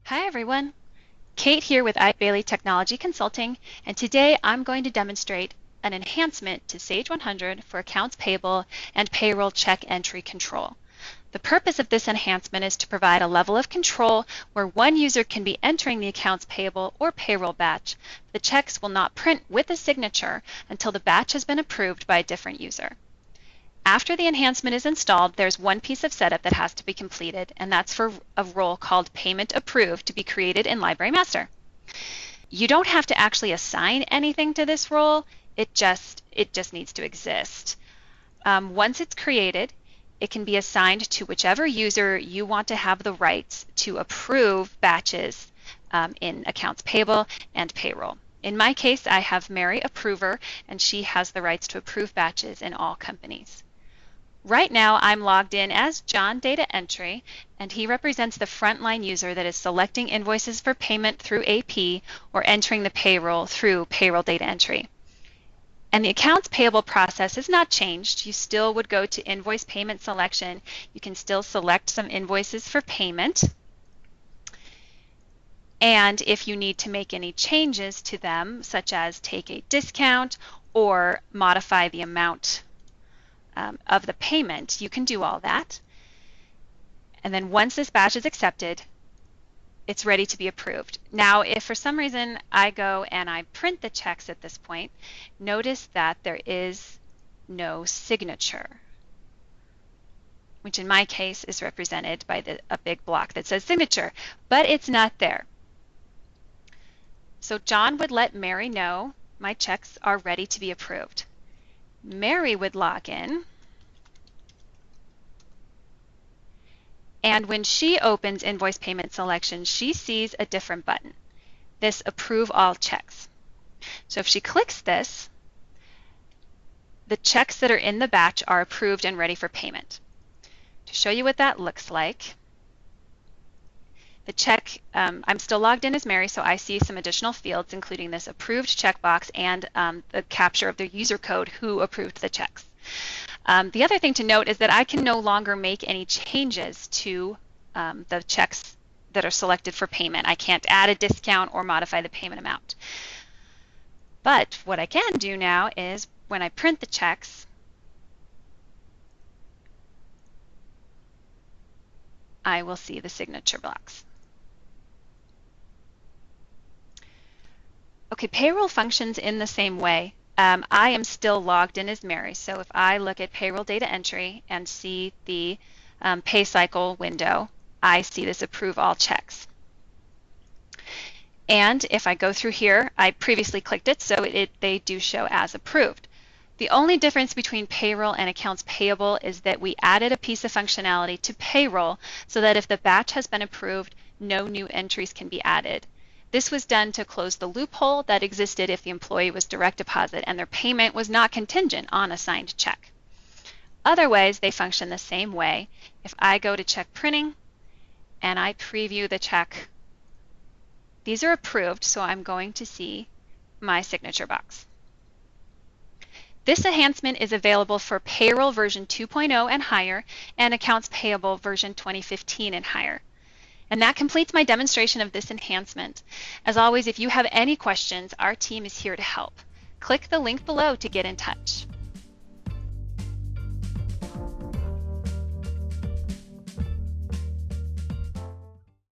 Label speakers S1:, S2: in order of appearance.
S1: Hi everyone, Kate here with Bailey Technology Consulting, and today I'm going to demonstrate an enhancement to Sage 100 for accounts payable and payroll check entry control. The purpose of this enhancement is to provide a level of control where one user can be entering the accounts payable or payroll batch. The checks will not print with a signature until the batch has been approved by a different user. After the enhancement is installed, there's one piece of setup that has to be completed, and that's for a role called Payment Approved to be created in Library Master. You don't have to actually assign anything to this role, it just needs to exist. Once it's created, it can be assigned to whichever user you want to have the rights to approve batches in accounts payable and payroll. In my case, I have Mary Approver, and she has the rights to approve batches in all companies. Right now, I'm logged in as John Data Entry, and he represents the frontline user that is selecting invoices for payment through AP or entering the payroll through Payroll Data Entry. And the accounts payable process is not changed. You still would go to invoice payment selection. You can still select some invoices for payment. And if you need to make any changes to them, such as take a discount or modify the amount of the payment, you can do all that. And then once this batch is accepted, it's ready to be approved. Now, if for some reason I go and I print the checks at this point, notice that there is no signature, which in my case is represented by a big block that says signature, but it's not there. So John would let Mary know my checks are ready to be approved. Mary would log in, and when she opens invoice payment selection, she sees a different button, this Approve All Checks. So if she clicks this, the checks that are in the batch are approved and ready for payment. To show you what that looks like, the check, I'm still logged in as Mary, so I see some additional fields, including this approved checkbox and the capture of the user code who approved the checks. The other thing to note is that I can no longer make any changes to the checks that are selected for payment. I can't add a discount or modify the payment amount. But what I can do now is when I print the checks, I will see the signature blocks. Okay, payroll functions in the same way. I am still logged in as Mary, so if I look at payroll data entry and see the pay cycle window, I see this approve all checks. And if I go through here, I previously clicked it, so they do show as approved. The only difference between payroll and accounts payable is that we added a piece of functionality to payroll so that if the batch has been approved, no new entries can be added. This was done to close the loophole that existed if the employee was direct deposit and their payment was not contingent on a signed check. Otherwise, they function the same way. If I go to check printing and I preview the check, these are approved, so I'm going to see my signature box. This enhancement is available for Payroll version 2.0 and higher and Accounts Payable version 2015 and higher. And that completes my demonstration of this enhancement. As always, if you have any questions, our team is here to help. Click the link below to get in touch.